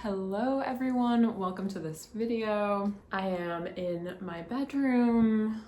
Hello everyone, welcome to this video. I am in my bedroom.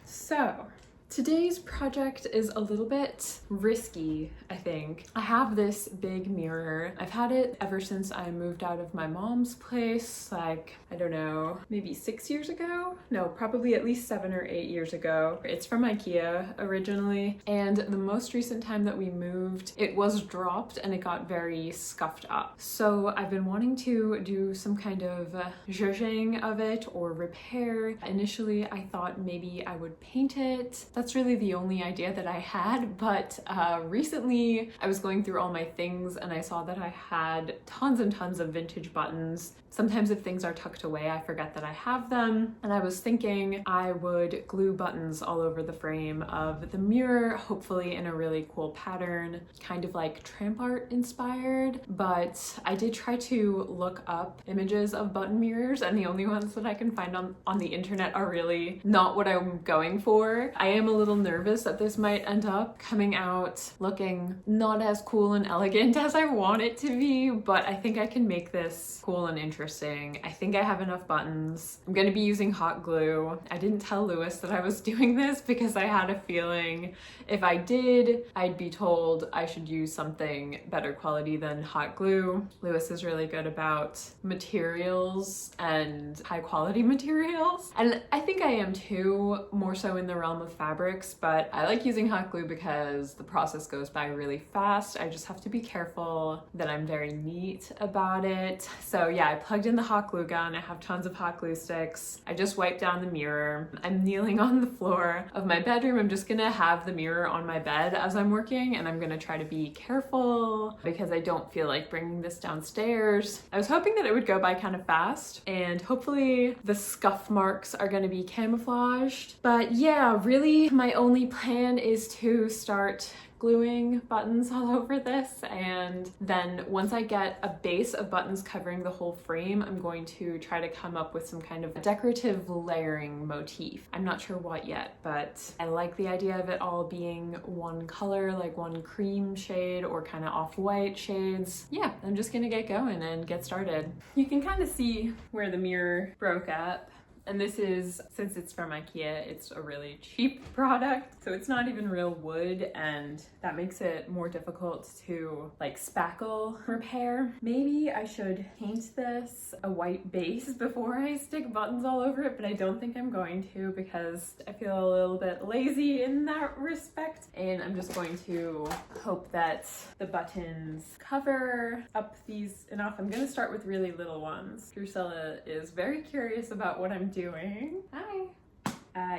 So, today's project is a little bit risky, I think. I have this big mirror. I've had it ever since I moved out of my mom's place, like, I don't know, maybe 6 years ago? No, probably at least 7 or 8 years ago. It's from IKEA originally, and the most recent time that we moved, it was dropped and it got very scuffed up. So I've been wanting to do some kind of zhuzhing of it or repair. Initially, I thought maybe I would paint it. That's really the only idea that I had, but recently I was going through all my things and I saw that I had tons and tons of vintage buttons. Sometimes if things are tucked away, I forget that I have them. And I was thinking I would glue buttons all over the frame of the mirror, hopefully in a really cool pattern, kind of like tramp art inspired. But I did try to look up images of button mirrors, and the only ones that I can find on the internet are really not what I'm going for. I am a little nervous that this might end up coming out looking not as cool and elegant as I want it to be, but I think I can make this cool and interesting. I think I have enough buttons. I'm gonna be using hot glue. I didn't tell Lewis that I was doing this because I had a feeling if I did, I'd be told I should use something better quality than hot glue. Lewis is really good about materials and high quality materials. And I think I am too, more so in the realm of fabrics, but I like using hot glue because the process goes by really fast. I just have to be careful that I'm very neat about it. So yeah, I plugged in the hot glue gun. I have tons of hot glue sticks. I just wiped down the mirror. I'm kneeling on the floor of my bedroom. I'm just gonna have the mirror on my bed as I'm working, and I'm gonna try to be careful because I don't feel like bringing this downstairs. I was hoping that it would go by kind of fast and hopefully the scuff marks are gonna be camouflaged. But yeah, really my only plan is to start gluing buttons all over this, and then once I get a base of buttons covering the whole frame, I'm going to try to come up with some kind of decorative layering motif. I'm not sure what yet, but I like the idea of it all being one color, like one cream shade or kind of off-white shades. Yeah, I'm just gonna get going and get started. You can kind of see where the mirror broke up. And this is, since it's from IKEA, it's a really cheap product, so it's not even real wood, and that makes it more difficult to like spackle repair. Maybe I should paint this a white base before I stick buttons all over it, but I don't think I'm going to because I feel a little bit lazy in that respect. And I'm just going to hope that the buttons cover up these enough. I'm gonna start with really little ones. Drusilla is very curious about what I'm doing. Hi.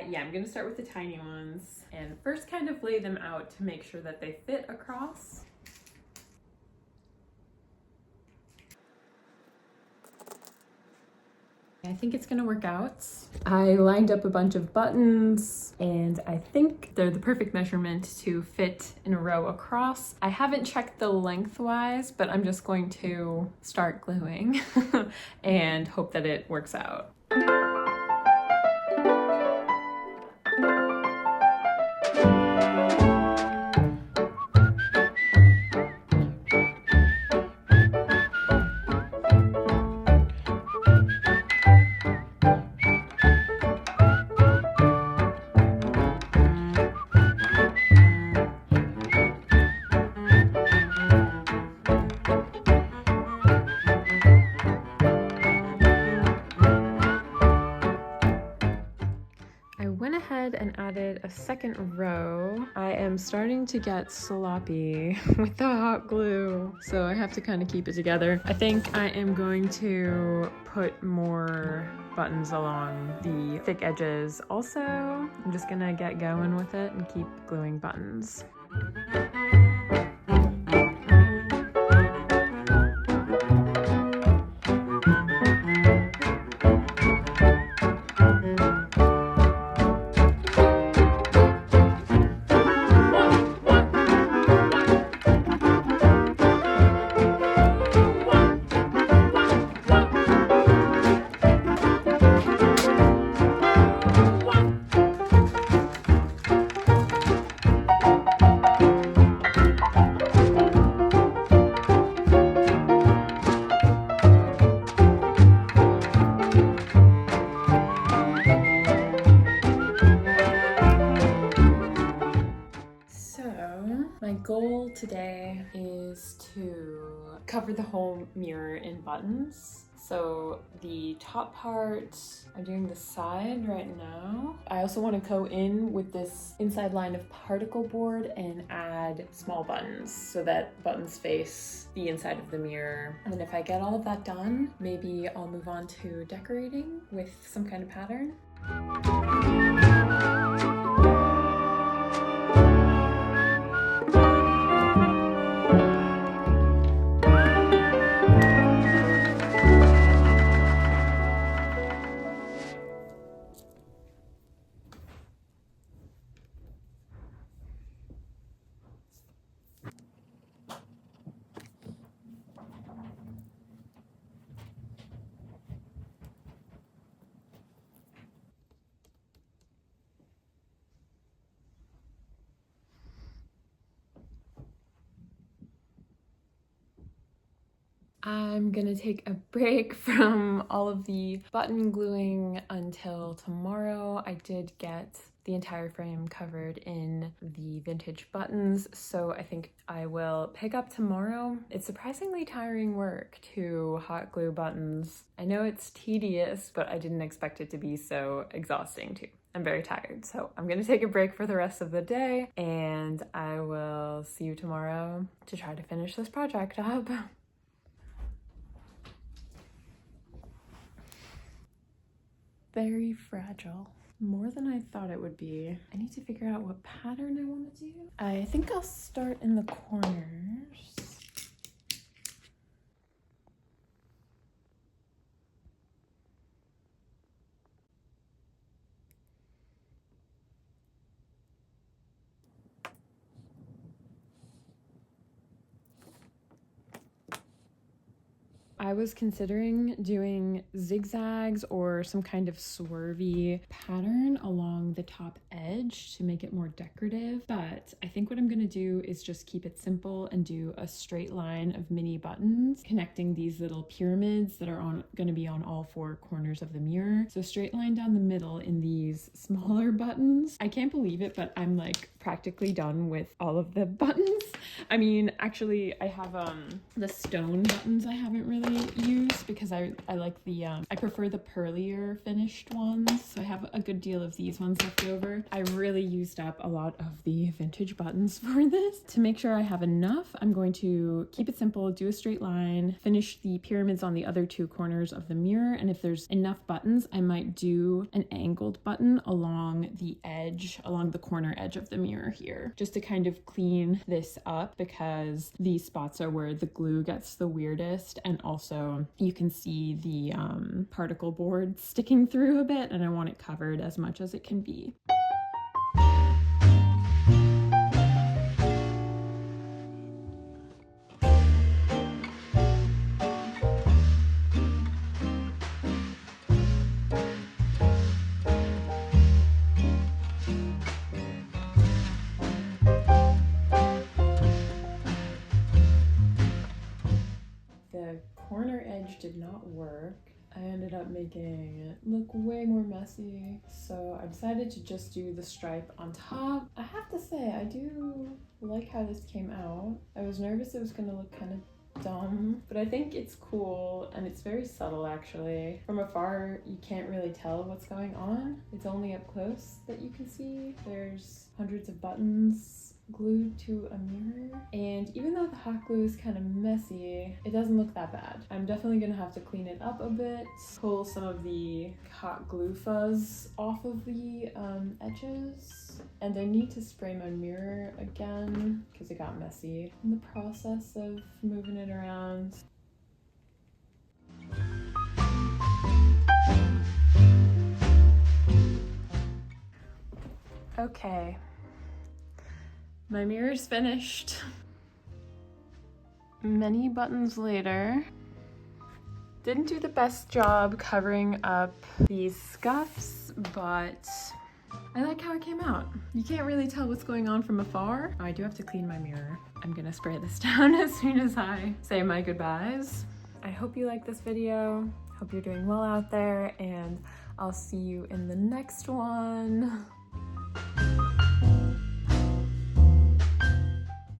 Yeah, I'm gonna start with the tiny ones and first kind of lay them out to make sure that they fit across. I think it's gonna work out. I lined up a bunch of buttons and I think they're the perfect measurement to fit in a row across. I haven't checked the lengthwise, but I'm just going to start gluing and hope that it works out. And added a second row. I am starting to get sloppy with the hot glue, so I have to kind of keep it together. I think I am going to put more buttons along the thick edges also. I'm just gonna get going with it and keep gluing buttons. goal today is to cover the whole mirror in buttons. So the top part, I'm doing the side right now. I also want to go in with this inside line of particle board and add small buttons so that buttons face the inside of the mirror. And then if I get all of that done, maybe I'll move on to decorating with some kind of pattern. I'm gonna take a break from all of the button gluing until tomorrow. I did get the entire frame covered in the vintage buttons, so I think I will pick up tomorrow. It's surprisingly tiring work to hot glue buttons. I know it's tedious, but I didn't expect it to be so exhausting too. I'm very tired, so I'm gonna take a break for the rest of the day, and I will see you tomorrow to try to finish this project up. Very fragile. More than I thought it would be. I need to figure out what pattern I want to do. I think I'll start in the corners. I was considering doing zigzags or some kind of swervy pattern along the top edge to make it more decorative, but I think what I'm gonna do is just keep it simple and do a straight line of mini buttons connecting these little pyramids that are gonna be on all four corners of the mirror. So straight line down the middle in these smaller buttons. I can't believe it, but I'm like practically done with all of the buttons. I mean, actually I have the stone buttons I haven't really used because I like the I prefer the pearlier finished ones, so I have a good deal of these ones left over. I really used up a lot of the vintage buttons for this. To make sure I have enough, I'm going to keep it simple, do a straight line, finish the pyramids on the other two corners of the mirror, and if there's enough buttons I might do an angled button along the edge, along the corner edge of the mirror here, just to kind of clean this up because these spots are where the glue gets the weirdest, and also you can see the particle board sticking through a bit, and I want it covered as much as it can be. The corner edge did not work. I ended up making it look way more messy, so I decided to just do the stripe on top. I have to say, I do like how this came out. I was nervous it was gonna look kind of dumb, but I think it's cool and it's very subtle actually. From afar, you can't really tell what's going on. It's only up close that you can see. There's hundreds of buttons glued to a mirror, and even though the hot glue is kind of messy, it doesn't look that bad. I'm definitely gonna have to clean it up a bit, pull some of the hot glue fuzz off of the edges, and I need to spray my mirror again because it got messy in the process of moving it around. Okay. My mirror's finished. Many buttons later. Didn't do the best job covering up these scuffs, but I like how it came out. You can't really tell what's going on from afar. Oh, I do have to clean my mirror. I'm gonna spray this down as soon as I say my goodbyes. I hope you liked this video. Hope you're doing well out there, and I'll see you in the next one.